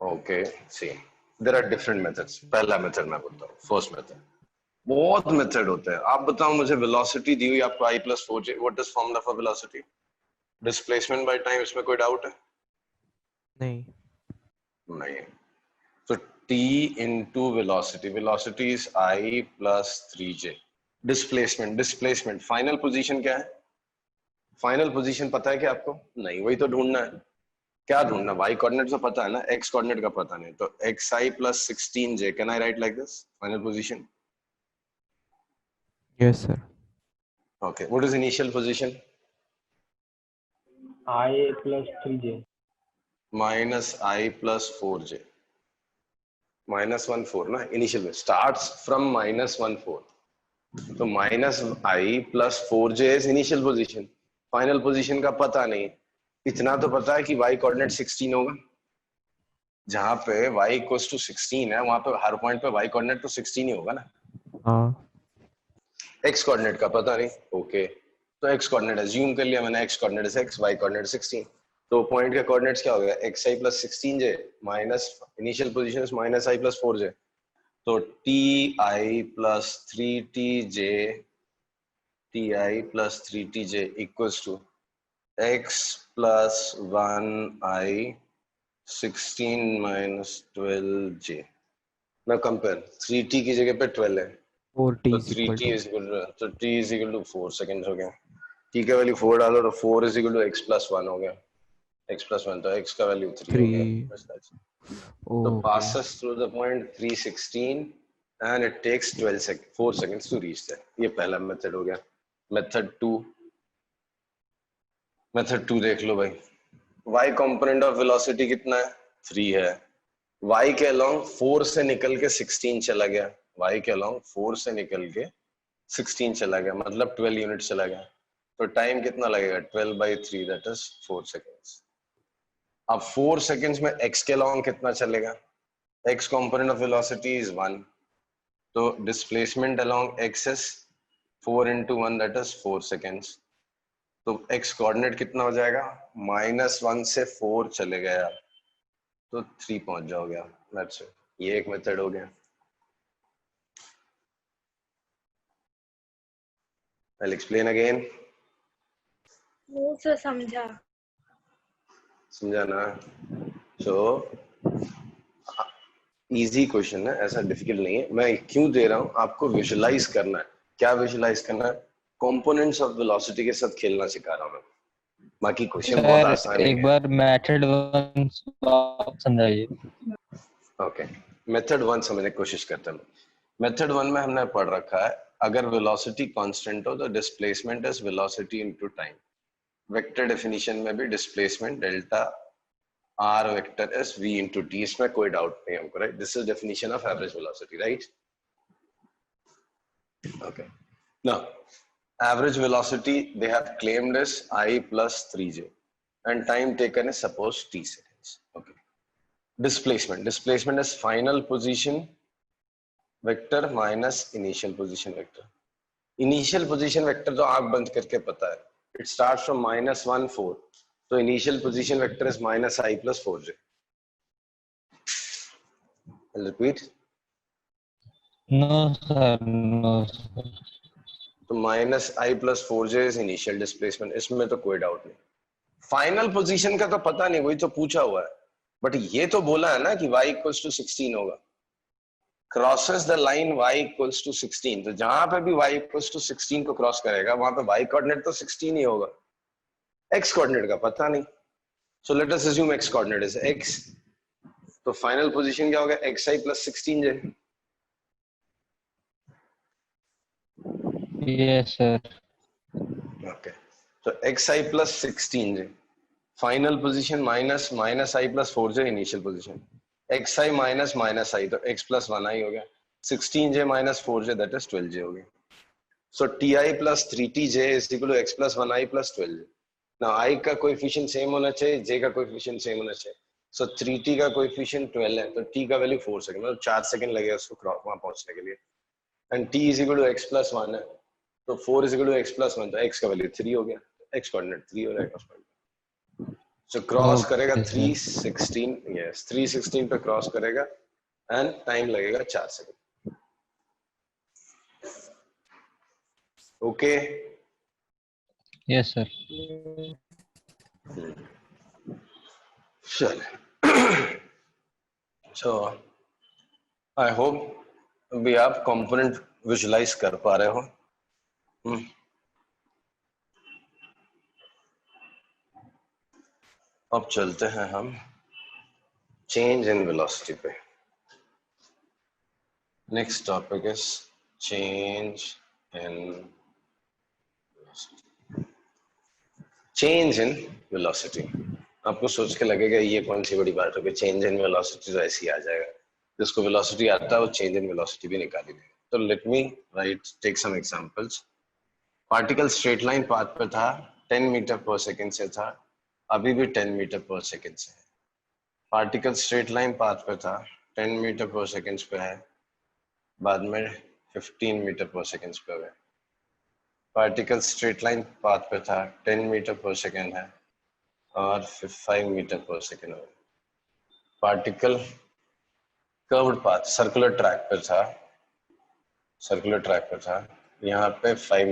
Okay see there are different methods. पहला method मैं बोलता हूँ, फर्स्ट मेथड। बहुत मेथड होते हैं। आप बताओ मुझे, वेलोसिटी दी हुई आपको i + 4j, what is formula for velocity? Displacement by time. इसमें कोई डाउट है? नहीं। नहीं। तो t into velocity, velocity is I plus 3j। Displacement final position क्या है? फाइनल पोजीशन पता है क्या आपको? नहीं, वही तो ढूंढना है। क्या ढूंढना? y कोऑर्डिनेट तो पता है ना, x कोऑर्डिनेट का पता नहीं। तो xi plus 16j, can I right like this final position? Yes sir. Okay, what is initial position? I plus 3j minus I plus 4j, -1 4 ना इनिशियल में, स्टार्ट्स फ्रॉम -1 4। तो -i plus 4j is initial position. Final position का पता नहीं। इतना तो पता है कि y कोऑर्डिनेट 16 होगा। जहां पे y इक्वल्स टू 16 है, वहां पे हर पॉइंट पे y कोऑर्डिनेट तो 16 ही होगा ना। हाँ। x कोऑर्डिनेट का पता नहीं। ओके, तो x कोऑर्डिनेट अज्यूम कर लिया मैंने, x coordinate is x, y coordinate 16। तो पॉइंट के कोऑर्डिनेट्स क्या हो गया? xi plus 16j minus initial position is -i plus 4j। तो ti plus 3tj, ti plus 3tj equals to x plus 1i 16 minus 12j। now compare, 3t की जगह पे 12 है, 4t तो is 3t equal is equal to, तो t is equal to 4 second हो गया। t का वैल्यू 4 डालो तो 4 is equal to x plus 1 हो गया। x plus 1 तो x का वैल्यू 3 हो गया। 3। तो okay. passes through the point 316 and it takes 4 seconds to reach there। ये पहला मेथड हो गया। मेथड 2 देख लो भाई। y कंपोनेंट ऑफ वेलोसिटी कितना है? 3 है। y के अलोंग 4 से निकल के 16 चला गया। y के अलोंग 4 से निकल के 16 चला गया, मतलब 12 यूनिट चला गया। तो टाइम कितना लगेगा? 12/3 दैट इज 4 सेकेंड्स। अब 4 सेकेंड्स में x के अलोंग कितना चलेगा? x component of velocity is 1, तो displacement along x is 4 into 1 that is 4 seconds. तो x कोऑर्डिनेट कितना हो जाएगा? -1 से 4 चले गया, तो 3 पहुंच जाओगे आप। That's it. ये एक मेथड हो गया। I'll explain again। वो सर समझा। समझा ना? सो इजी क्वेश्चन है, ऐसा डिफिकल्ट नहीं है। मैं क्यों दे रहा हूं आपको? विजुलाइज करना है। क्या विजुलाइज करना है? कंपोनेंट्स ऑफ वेलोसिटी के साथ खेलना सिखा रहा हूं मैं। बाकी क्वेश्चन बहुत आसान है। एक बार मेथड 1 समझाइए। ओके, मेथड 1 समझने की कोशिश करते हैं। मेथड 1 में हमने पढ़ रखा है, अगर वेलोसिटी कांस्टेंट हो तो displacement is velocity into time. Vector definition में भी displacement delta r vector is v into t, इसमें कोई डाउट नहीं हमको, right? This is definition of average velocity, right? Okay, now average velocity they have claimed is I plus 3j and time taken is suppose t seconds. Okay, displacement is final position vector minus initial position vector। initial position vector तो आंख बंद करके पता है, it starts from -1 4, तो initial position vector is -i plus 4j। I'll repeat, no sir, no sir. तो -i plus 4j is initial displacement, इसमें तो कोई डाउट नहीं। फाइनल पोजीशन का तो पता नहीं, वही तो पूछा हुआ है। बट ये तो बोला है ना कि y इक्वल्स टू 16 होगा। Crosses the line y equals to 16, तो जहां पे भी y इक्वल्स टू 16 को क्रॉस करेगा वहां पे y कोऑर्डिनेट तो 16 ही होगा। x कोऑर्डिनेट का पता नहीं, so let us assume x coordinate is x। तो फाइनल पोजीशन क्या होगा? xi plus 16j। Yes sir. Okay, तो xi plus 16j final position minus i plus 4j initial position. xi minus i तो x plus 1i हो गया। 16j minus 4j that is 12j हो गया। सो ti plus 3tj is equal to x plus 1i plus 12j। Now i का coefficient same होना चाहिए, j का coefficient same होना चाहिए। सो 3t का कोएफिशिएंट 12 है, तो t का वैल्यू 4 सेकंड, मतलब 4 सेकंड लगेगा उसको वहां पहुंचने के लिए। And t is equal to x plus 1 है, तो 4 is equal to x plus 1, तो x का वैल्यू 3 हो गया, x कोऑर्डिनेट 3 हो जाएगा उस पॉइंट। So क्रॉस करेगा Okay, sir. 316, yes 316 पे क्रॉस करेगा एंड टाइम लगेगा 4 सेकंड. Okay Yes, sir. चल. So I hope भी आप कंपोनेंट विजुलाइज कर पा रहे हो. अब चलते हैं हम चेंज इन वेलोसिटी पे. Next topic is change in velocity. आपको सोच के लगेगा ये कौन सी बड़ी बात होगी, चेंज इन वेलोसिटी तो ऐसे ही आ जाएगा. जिसको वेलोसिटी आता है वो चेंज इन वेलोसिटी भी निकाल लेगा. तो let me write take some examples. Particle straight line path पे था, 10 मीटर पर सेकंड से था, अभी भी 10 मीटर पर सेकंड से है. पार्टिकल स्ट्रेट लाइन पाथ पे था, 10 मीटर पर सेकंड पे है, बाद में 15 मीटर पर सेकंड पे है. पार्टिकल स्ट्रेट लाइन पाथ पे था, 10 मीटर पर सेकंड है और 5 मीटर पर सेकंड है. Particle curved path circular track पे था, यहाँ पे 10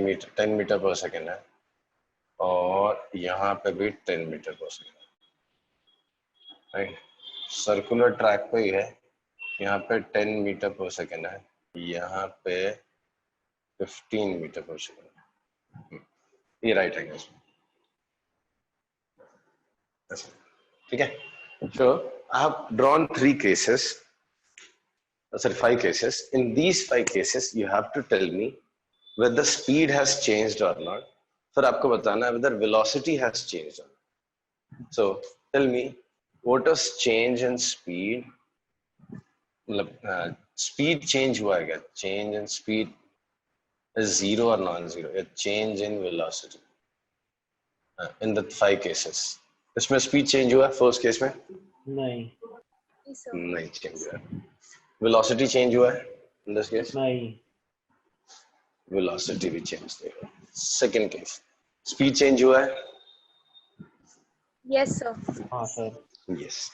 मीटर पर सेकंड है और यहाँ पे भी 10 मीटर पर सेकंड है. राइट, सर्कुलर ट्रैक पे ही है, यहाँ पे 10 मीटर पर सेकंड है, यहाँ पे 15 मीटर पर सेकंड है. ये राइट है guys. ठीक है. So I have drawn 5 cases. In these 5 cases you have to tell me whether the speed has changed or not. फिर आपको बताना है whether velocity has changed or not. So tell me what is change in speed. मतलब speed change हुआ है क्या? Change in speed is 0 or non-zero. A change in velocity in the 5 cases. इसमें speed change हुआ है first case में? नहीं. नहीं चेंज हुआ. वेलोसिटी चेंज हुआ है इन दिस केस? नहीं. वेलोसिटी भी चेंज नहीं हुआ. सेकंड केस स्पीड चेंज हुआ है? Yes, sir. हाँ सर. यस.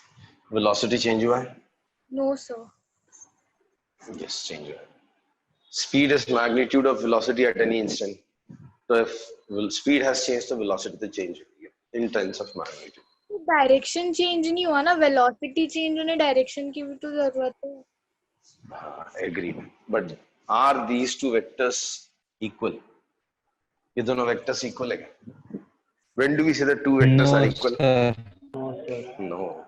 वेलोसिटी चेंज हुआ है? No, sir. यस चेंज हुआ है. Speed is magnitude of velocity at any instant. तो इफ स्पीड हैज चेंज्ड तो वेलोसिटी तो चेंज होगी in terms of magnitude. Direction change नहीं हुआ ना, वेलोसिटी चेंज होने डायरेक्शन की भी तो जरूरत है. हाँ agree. But are these two vectors equal? ये दोनों वेक्टर्स इक्वल है क्या? When do we say the two vectors are equal? No.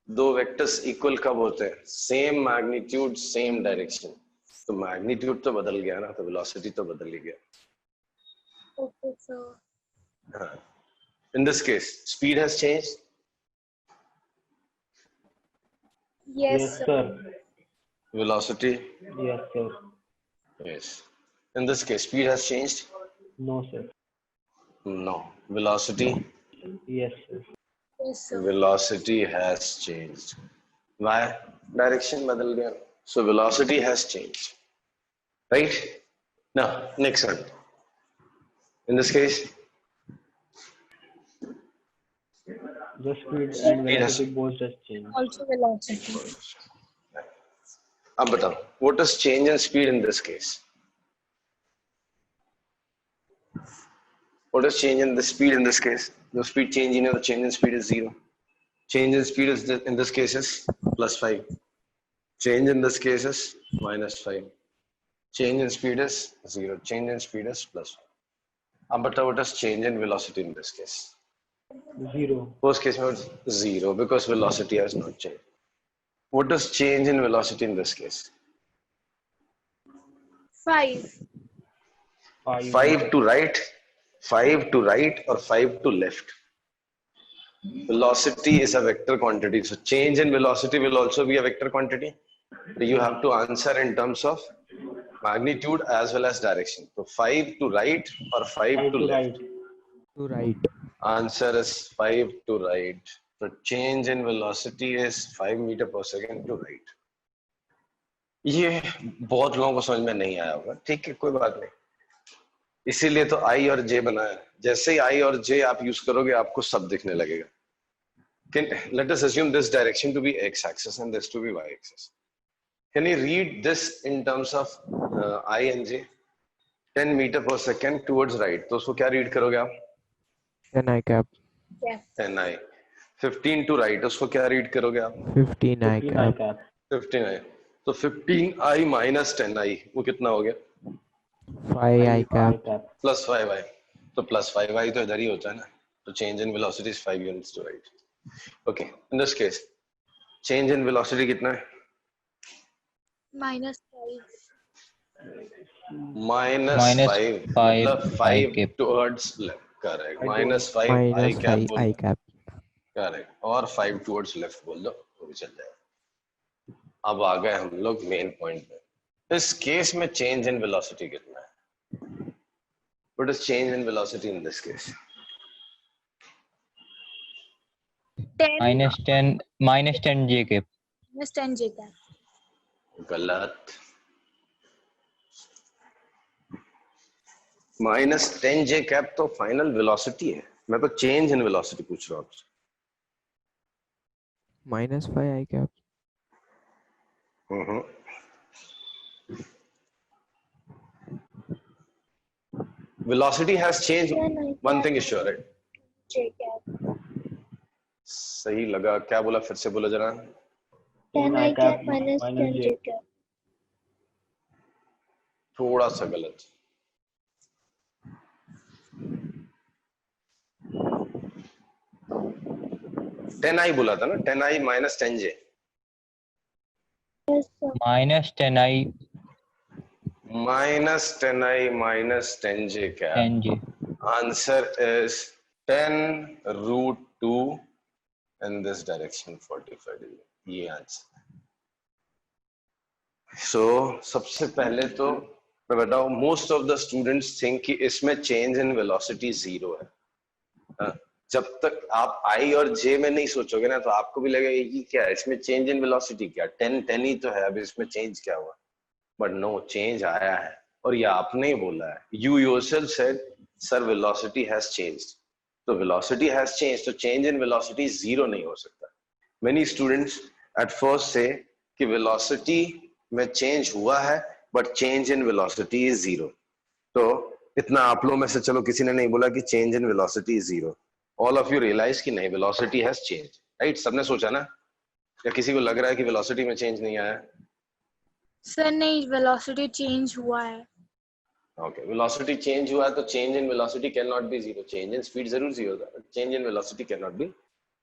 दो वेक्टर्स इक्वल कब होते हैं? Same magnitude same direction. तो मैग्नीट्यूड तो बदल गया ना, तो वेलोसिटी तो बदल ही गया. Okay, sir. हाँ. In this case, speed has changed. Yes, sir. Velocity. Yes, sir. Yes. In this case, speed has changed. No, sir. No. Velocity. Yes, sir. Yes, sir. Velocity has changed. Why? Direction बदल गया. So velocity has changed. Right? Now, next one. In this case, The speed and Speed has- velocity both just change. Also velocity. अब बताओ, what is change in speed in this case? What is change in the speed in this case? The speed change, the change in speed is 0. Change in speed is in this case is +5. Change in this case is -5. Change in speed is 0. Change in speed is +5. अब बताओ, what is change in velocity in this case? 0. First case में 0 because velocity has not changed. What is change in velocity in this case? 5. 5 to right, 5 to right or 5 to left. Velocity is a vector quantity. So change in velocity will also be a vector quantity. So you have to answer in terms of magnitude as well as direction. So 5 to right or 5 to left. To right. Answer is 5 to right. So change in velocity is 5 meter per second to right. ये बहुत लोगों को समझ में नहीं आया होगा. ठीक है, कोई बात नहीं. इसीलिए तो I और J बनाया. जैसे ही I और J आप यूज करोगे आपको सब दिखने लगेगा. Let us assume this direction to be x-axis and this to be y-axis. Can you read this in terms of I and j? 10 meter per second towards right. तो उसको क्या read करोगे आप? 10 I cap. Yes. 10 I. 15 to right. उसको क्या read करोगे आप? 15 I cap. 15 I. तो 15 I minus 10 I वो कितना हो गया? 5 I cap. Plus 5 I. तो plus 5 I तो इधर ही होता है ना. तो change in velocity is 5 units to right. Okay. In this case, change in velocity कितना है? -5. Minus Minus 5 5 मतलब I 5 cap. towards left. Correct. Minus 5 I Minus cap 5 बोल I दो. cap. Correct. और 5 towards left बोल दो वो भी चल जाएगा. अब आ गए हम लोग मेन पॉइंट पे. इस केस में चेंज इन वेलोसिटी कितना है? What is change in velocity in this case? 10 minus 10 j cap. -10 j cap. गलत. minus 10 j cap तो फाइनल वेलोसिटी है. मैं तो चेंज इन वेलोसिटी पूछ रहा हूँ आपसे. Minus 5 I cap. Velocity has changed. 10 I One cap thing is sure, right? j cap. सही लगा. क्या बोला? फिर से बोला जरा. 10 I cap minus 10 j cap. थोड़ा सा गलत. टेन आई बोला था ना. 10 I minus 10 j. Yes, sir. minus 10 I Minus 10 I minus 10 j cap. 10 j. Answer is 10 root 2 in this direction 45 degree. ये आंसर. So सबसे पहले तो मैं बताऊं, most of the students think कि इसमें change in velocity 0 है. जब तक आप I और J में नहीं सोचोगे ना तो आपको भी लगेगा कि क्या है इसमें change in velocity क्या 10 ही तो है. अब इसमें change क्या हुआ? But no, change आया है. और ये आपने ही बोला है. You yourself said, sir, velocity has changed. तो velocity has changed. तो change in velocity 0 नहीं हो सकता. Many students at first say कि velocity में change हुआ है, but change in velocity is 0. तो इतना आप लोगों में से चलो किसी ने नहीं बोला कि change in velocity is 0. All of you realize कि नहीं, velocity has changed, right? सबने सोचा ना? या किसी को लग रहा है कि velocity में change नहीं आया? सर नहीं, वेलोसिटी चेंज हुआ है. Okay, velocity change हुआ है तो change in velocity cannot be 0. Change in speed जरूर 0 होगा. Change in velocity cannot be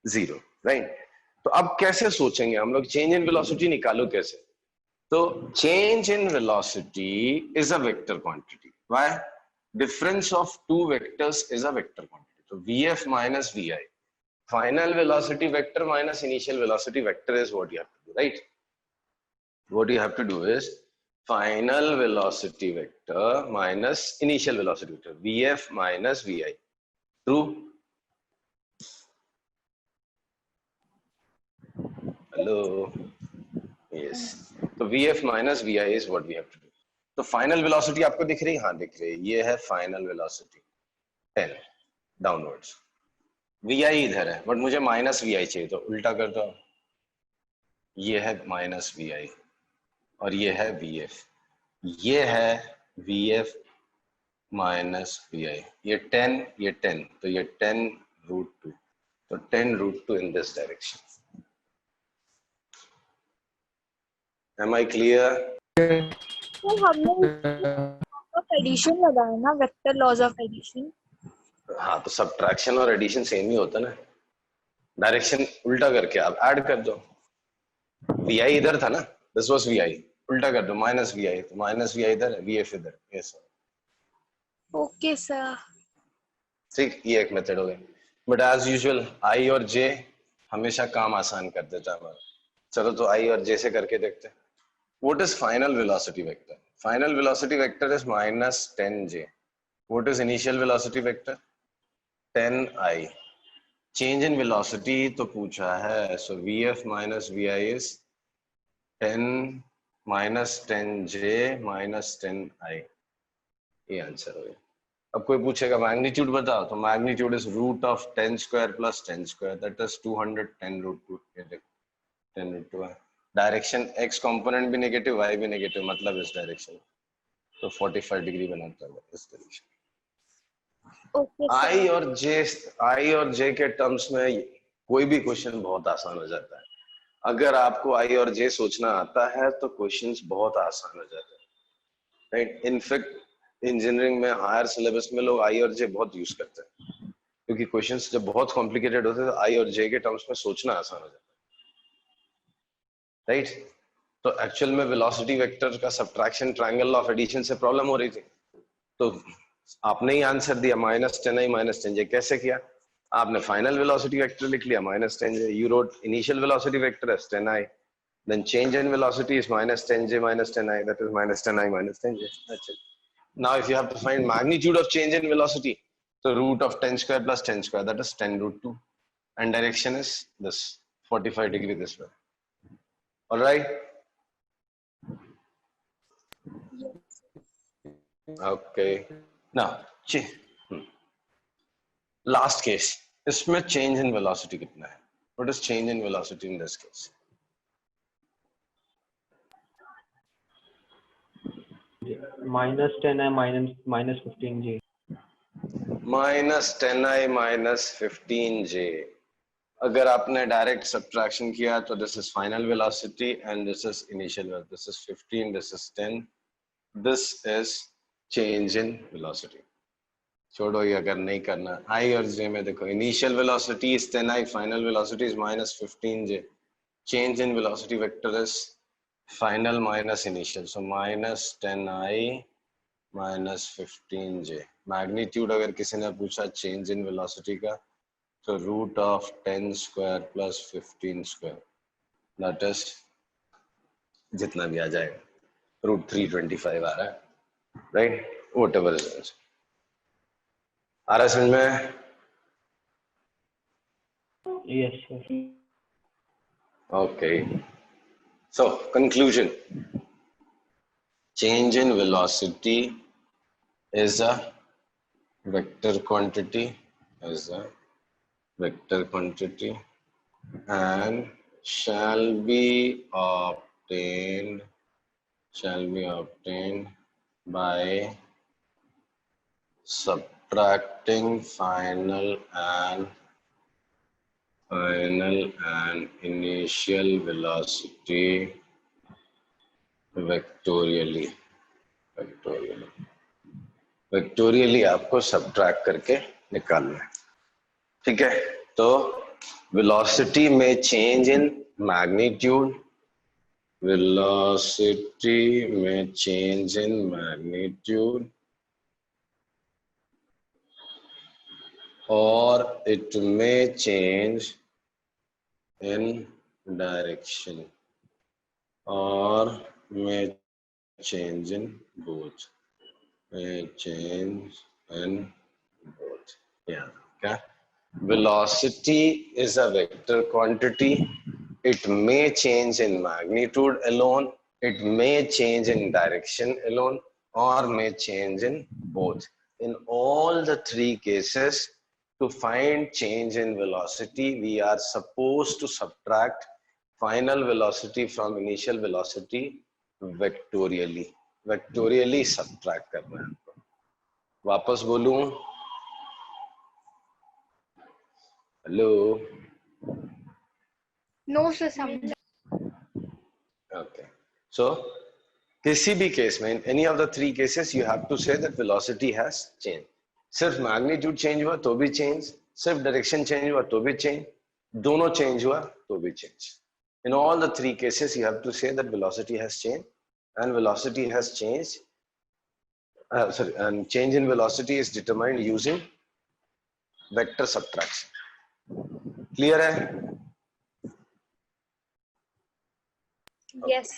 0, right? तो अब कैसे सोचेंगे हम लोग change in velocity निकालो कैसे? तो change in velocity is a vector quantity. Why? Difference of two vectors is a vector quantity. So Vf minus Vi. Final velocity vector minus initial velocity vector is what you have to do, right? What you have to do is final velocity vector minus initial velocity vector. Vf minus Vi. True? Hello? Yes. So Vf minus Vi is what we have to do. तो final velocity आपको दिख रही है? हाँ दिख रही है. ये है फाइनल वेलोसिटी 10 डाउनवर्ड्स. Vi इधर है बट मुझे माइनस Vi चाहिए तो उल्टा कर दो. ये है माइनस Vi और ये है Vf. ये है Vf माइनस Vi. ये 10 तो ये 10 रूट 2. तो 10 root 2 in this direction. Am I clear? तो हमने एडिशन लगाया ना, वेक्टर लॉज ऑफ एडिशन. हाँ तो सब्ट्रैक्शन और एडिशन सेम ही होता है ना. डायरेक्शन उल्टा करके आप ऐड कर दो. Vi इधर था ना, दिस वाज Vi. उल्टा कर दो माइनस Vi. तो माइनस Vi इधर है, Vf इधर. Yes okay sir. ठीक, ये एक मेथड हो गया. बट एज यूजुअल I और J हमेशा काम आसान कर देता है हमारा. चलो तो I और J से करके देखते हैं. What is final velocity vector? Final velocity vector is minus 10j. What is initial velocity vector? 10I. Change in velocity तो पूछा है. So Vf minus Vi is 10 minus 10j minus 10I. ये answer हो गया. अब कोई पूछेगा मैग्नीट्यूड बताओ, तो magnitude is root of 10 square plus 10 square, that is 210 root 2, 10 root 2 है। डायरेक्शन x कंपोनेंट भी नेगेटिव, y भी नेगेटिव, मतलब इस डायरेक्शन, तो 45 डिग्री बनाता है इस डायरेक्शन। Okay I sir. और जे के टर्म्स में कोई भी क्वेश्चन बहुत आसान हो जाता है। अगर आपको आई और जे सोचना आता है तो क्वेश्चंस बहुत आसान हो जाते हैं, राइट। इनफैक्ट इंजीनियरिंग में हायर सिलेबस में लोग आई और जे बहुत यूज करते हैं, क्योंकि क्वेश्चंस जब बहुत कॉम्प्लिकेटेड होते हैं तो आई और जे के टर्म्स में सोचना आसान हो जाता है, राइट। तो एक्चुअल में वेलोसिटी वेक्टर का सब्ट्रैक्शन ट्रायंगल ऑफ एडिशन से प्रॉब्लम हो रही थी, तो आपने ही आंसर दिया -10i -10j। कैसे किया? आपने फाइनल वेलोसिटी वेक्टर लिख लिया -10j, you wrote initial velocity vector as 10i, then change in velocity is -10j -10i, that is -10i -10j, that's it. Now if you have to find magnitude of change in velocity, so root of 10 square plus 10 square, that is 10 root 2, and direction is this 45 degree this way. All right, okay. Now last case, इसमें change in velocity कितना है? What is change in velocity in this case? -10i -15j. -10i -15j। अगर आपने direct subtraction किया तो this is final velocity and this is initial, this is 15, this is 10, this is change in velocity. छोड़ो ये, अगर नहीं करना आई और जे में देखो, initial velocity is 10i, final velocity is -15j, change in velocity vector is final minus initial, so -10i -15j। Magnitude अगर किसी ने पूछा चेंज इन वेलोसिटी का, तो root of 10 square plus 15 square, that is जितना भी आ जाएगा, रूट 325 आ रहा है, right, whatever is answer. आ रहा है समझ में? Yes, sir. Okay, so conclusion, change in velocity is a vector quantity, and shall be obtained by subtracting final and initial velocity vectorially आपको सब्ट्रैक्ट करके निकालना है, ठीक है। तो वेलोसिटी में चेंज इन मैग्नीट्यूड, और इट में चेंज इन डायरेक्शन, और में चेंज इन बोथ, क्या? Velocity is a vector quantity. It may change in magnitude alone, it may change in direction alone, or may change in both. In all the three cases, to find change in velocity, we are supposed to subtract final velocity from initial velocity vectorially. Vectorially subtract करना है आपको। वापस बोलूं? Hello? No sir, समझा। Okay, so किसी भी case में, in any of the three cases, you have to say that velocity has changed. सिर्फ मैग्नीट्यूड चेंज हुआ तो भी चेंज, सिर्फ डायरेक्शन चेंज हुआ तो भी चेंज, दोनों चेंज हुआ तो भी change. In all the three cases, you have to say that velocity has changed, and velocity has changed. And change in velocity is determined using vector subtraction. Clear है? Yes.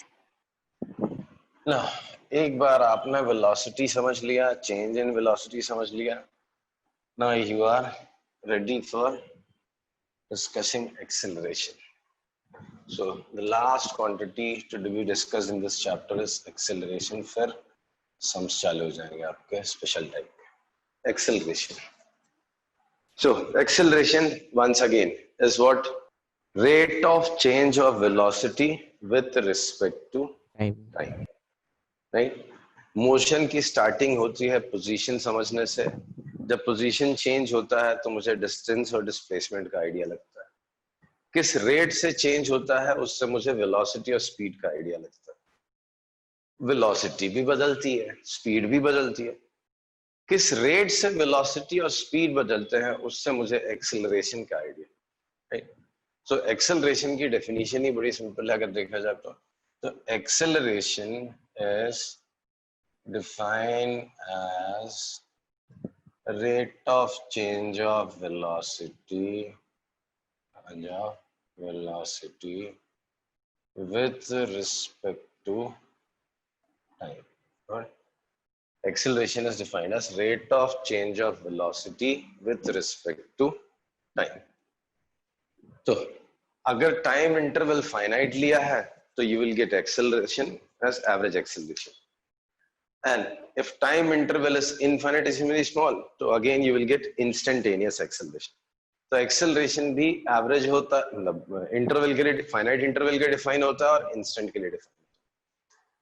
ना, एक बार आपने velocity समझ लिया, change in velocity समझ लिया, now you are ready for discussing acceleration. So the last quantity to be discussed in this chapter is acceleration. फिर sums चालू हो जाएंगे आपके स्पेशल टाइप के। acceleration. So acceleration once again is what? Rate of change of velocity with respect to Time. time, right? Motion की starting होती है position समझने से. जब पोजीशन चेंज होता है तो मुझे डिस्टेंस और डिस्प्लेसमेंट का आइडिया लगता है. किस रेट से चेंज होता है उससे मुझे वेलोसिटी और स्पीड का आइडिया लगता है. वेलोसिटी भी बदलती है, स्पीड भी बदलती है. किस रेट से वेलोसिटी और स्पीड बदलते हैं उससे मुझे एक्सेलरेशन का आइडिया, राइट? सो एक्सेलरेशन की डेफिनेशन ही बड़ी सिंपल है अगर देखा जाए तो acceleration is defined as rate of change of velocity with respect to time. Right? Acceleration is defined as rate of change of velocity with respect to time. So, अगर time interval finite लिया है तो you will get acceleration as average acceleration. And if time interval is infinitesimally small, so again you will get instantaneous acceleration. तो acceleration भी average होता है, मतलब interval के लिए finite interval के define होता है और instant के लिए define होता है.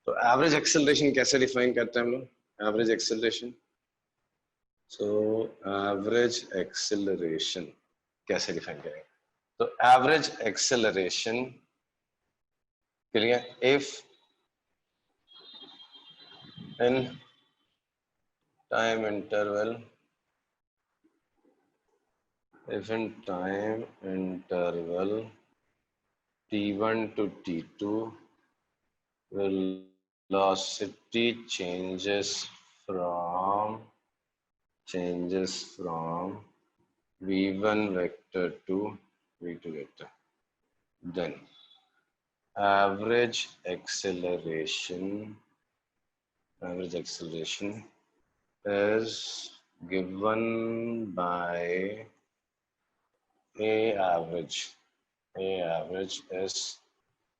तो average acceleration कैसे define करते हैं हम लोग? Average acceleration. So average acceleration कैसे define करेंगे? तो average acceleration के लिए if in time interval t1 to t2 velocity changes from v1 vector to v2 vector, then average acceleration is given by A average is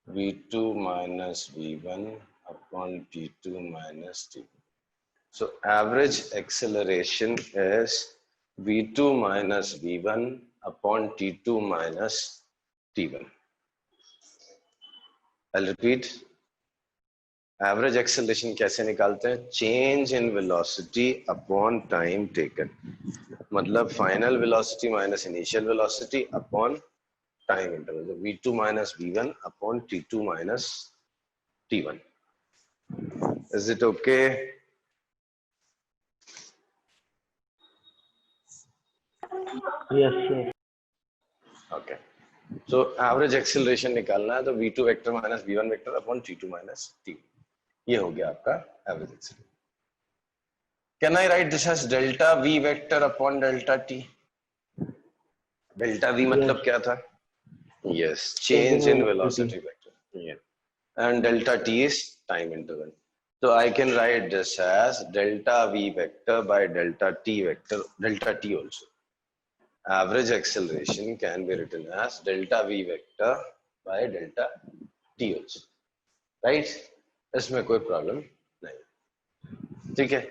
V2 minus V1 upon T2 minus T1. So average acceleration is V2 minus V1 upon T2 minus T1. I'll repeat. Average acceleration कैसे निकालते हैं? Change in velocity upon time taken. मतलब final velocity minus initial velocity upon time interval. So v2 minus v1 upon t2 minus t1. Is it okay? Yes, sir. Okay. So average acceleration निकालना है तो v2 vector minus v1 vector upon t2 minus t1. ये हो गया आपका average acceleration. Can I write this as delta v vector upon delta t? Delta v मतलब क्या था? Yes, change in velocity vector. Yeah. And delta t is time interval. So I can write this as delta v vector by delta t vector, delta t also. Average acceleration can be written as delta v vector by delta t also. Right? इसमें कोई problem नहीं. ठीक है,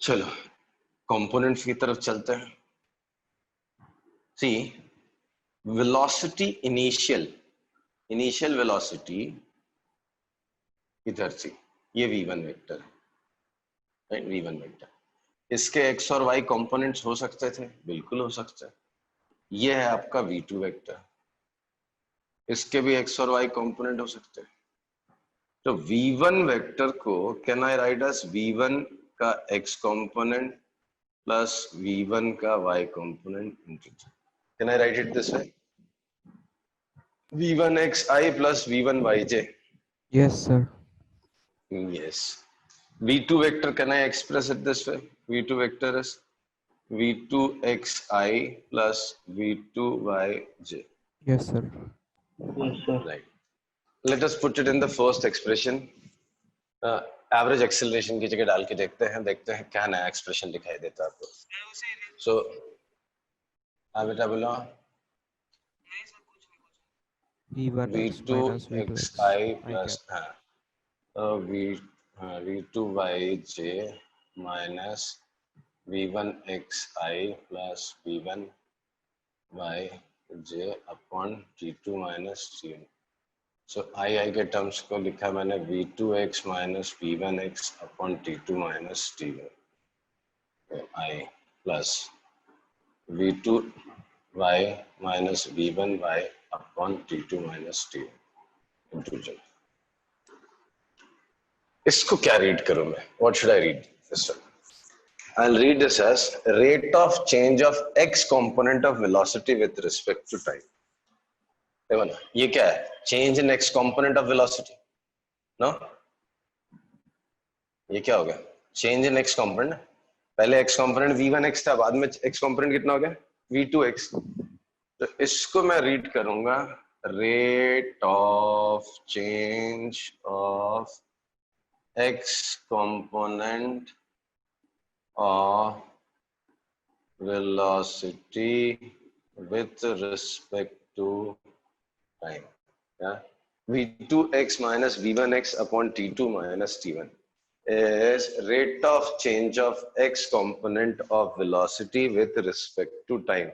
चलो components की तरफ चलते हैं. See, velocity initial velocity इधर से ये v1 वेक्टर है, राइट? v1 वेक्टर, इसके x और y कंपोनेंट्स हो सकते थे, बिल्कुल हो सकते हैं. ये है आपका v2 वेक्टर, इसके भी x और y कंपोनेंट हो सकते हैं. तो v1 वेक्टर को can I right as v1 का x कंपोनेंट प्लस v1 का y component into. Can I right it this way? v1xi plus v1yj. Yes, sir. Yes. v2 vector, can I express it this way? v2 vector is v2xi plus v2yj. Yes, sir. Yes, sir. Right. Let us put it in the first expression. Average acceleration की जगह डाल के देखते हैं क्या नया expression दिखाई देता है आपको. So बेटा बोलो v1x minus v2x v2xi plus v2yj minus v1xi plus v1yj upon t2 minus t1. So i के टर्म्स को लिखा मैंने v2x minus v1x upon t2 minus t1. So I plus v2y minus v1y upon t2 minus t1 integer. इसको क्या read करूं मैं? What should I read this one? I'll read this as rate of change of x component of velocity with respect to time. देखो ना, ये क्या है? Change in x component of velocity. No? ये क्या हो गया? Change in x component. पहले x component v1x था, बाद में x component कितना हो गया? v2x. तो इसको मैं रीड करूंगा rate of change of x component of velocity with respect to time. Yeah, v2x minus v1x upon t2 minus t1 is rate of change of x component of velocity with respect to time.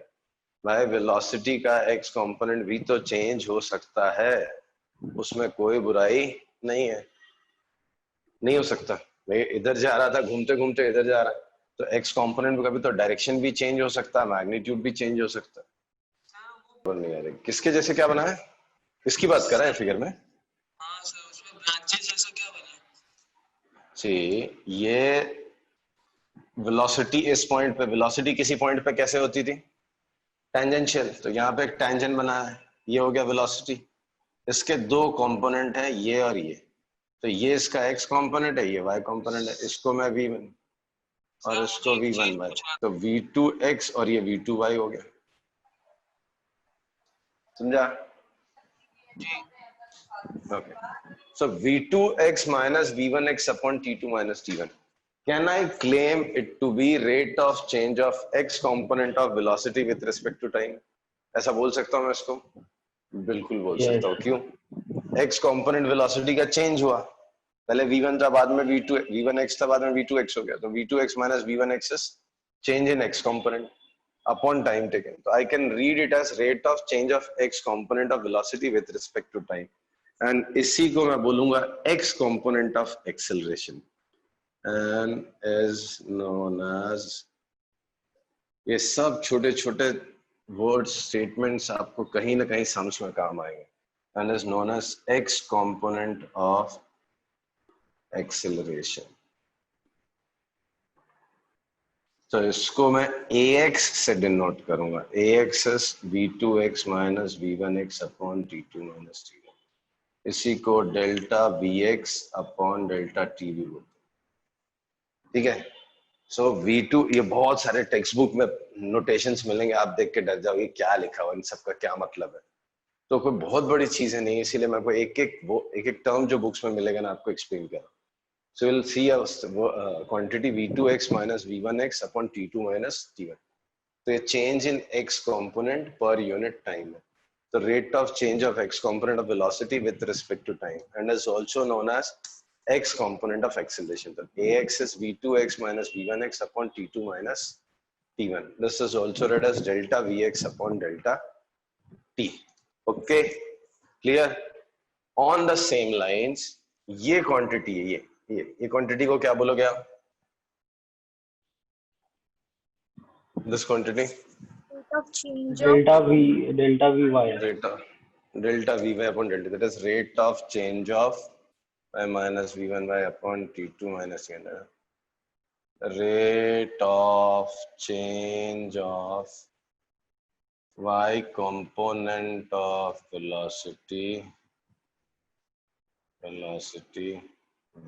भाई velocity का x component भी तो change हो सकता है, उसमें कोई बुराई नहीं है. नहीं हो सकता? मैं इधर जा रहा था, घूमते घूमते इधर जा रहा है, तो x कंपोनेंट में कभी तो डायरेक्शन भी चेंज हो सकता है, मैग्नीट्यूड भी चेंज हो सकता है. नहीं आ रही. किसके जैसे क्या बना है? किसकी बात कर रहा है फिगर में? हाँ सर, उसमें ब्रांचेस जैसा क्या बना है? जी, ये वेलोसिटी इस पॉइंट पे, वेलोसिटी किसी पॉइंट पे कैसे होती थी? टेंजेंशियल. तो यहाँ पे एक टेंजेंट बना है, ये हो गया वेलोसिटी. इसके दो कंपोनेंट है, ये और ये. तो ये इसका x कंपोनेंट है, ये y कंपोनेंट है. इसको मैं v1 और इसको v1y, तो v2x और ये v2y हो गया. समझा? Okay. So v2x minus v1x upon t2 minus t1. Can I claim it to be rate of change of x component of velocity with respect to time? ऐसा बोल सकता हूँ मैं इसको? बिल्कुल बोल सकता हूँ. क्यों? x component velocity का change हुआ. पहले v1 था, बाद में v1x था, बाद में v2x हो गया. तो v2x minus v1x is change in x component upon time taken. So I can read it as rate of change of x component of velocity with respect to time. And इसी को मैं बोलूंगा x component of acceleration and is known as, ये सब छोटे छोटे words statements आपको कहीं ना कहीं समझ में काम आएंगे. and is known as x component of acceleration. तो इसको मैं ax से डिनोट करूंगा. ax is v2x minus v1x upon t2 minus t1. इसी को delta vx upon delta t भी बोलते हैं. ठीक है? सो v2, ये बहुत सारे टेक्स्ट बुक में नोटेशंस मिलेंगे, आप देख के डर जाओगे क्या लिखा हुआ, इन सब का क्या मतलब है. तो कोई बहुत बड़ी चीजें नहीं, इसीलिए मैं आपको एक एक टर्म जो बुक्स में मिलेगा ना आपको एक्सप्लेन कर रहा हूँ. So we'll see a quantity v2x minus v1x upon t2 minus t1. तो ये change in x component per unit time है. The rate of change of x component of velocity with respect to time and is also known as x component of acceleration. So ax is v2x minus v1x upon t2 minus t1. This is also read as delta vx upon delta t. Okay, clear? On the same lines, ये quantity है, ये quantity को क्या बोलोगे आप? This quantity rate of change delta v delta vy delta vy upon delta, that is rate of change of y minus v1y upon t2 minus n. Rate of change of y component of velocity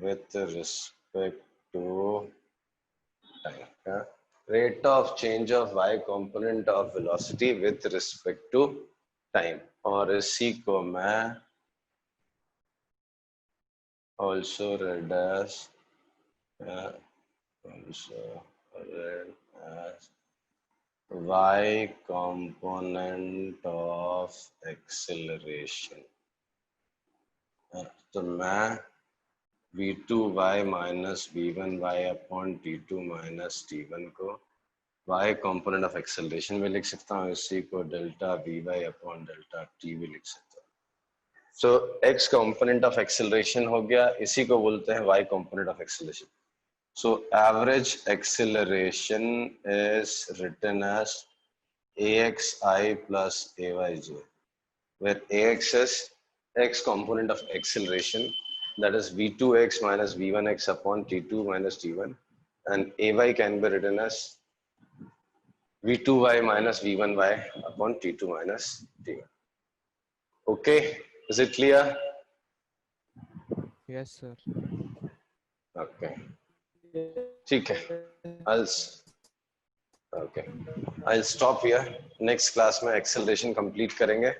with respect to time. Yeah? Rate of change of y component of velocity with respect to time. और इसी को मैं also read as y component of acceleration. तो मैं v2y minus v1y upon t2 minus t1 को y component of acceleration में लिख सकता हूँ, इसी को delta vy upon delta t भी लिख सकता हूँ। सो x कंपोनेंट ऑफ एक्सेलरेशन हो गया, इसी को बोलते हैं y component of acceleration. So average acceleration is written as axi plus ayj, where ax is x component of acceleration, that is v2x minus v1x upon t2 minus t1, and ay can be written as v2y minus v1y upon t2 minus t1. Okay, is it clear? Yes, sir. Okay. ठीक है, I'll stop here. Next class में acceleration complete करेंगे.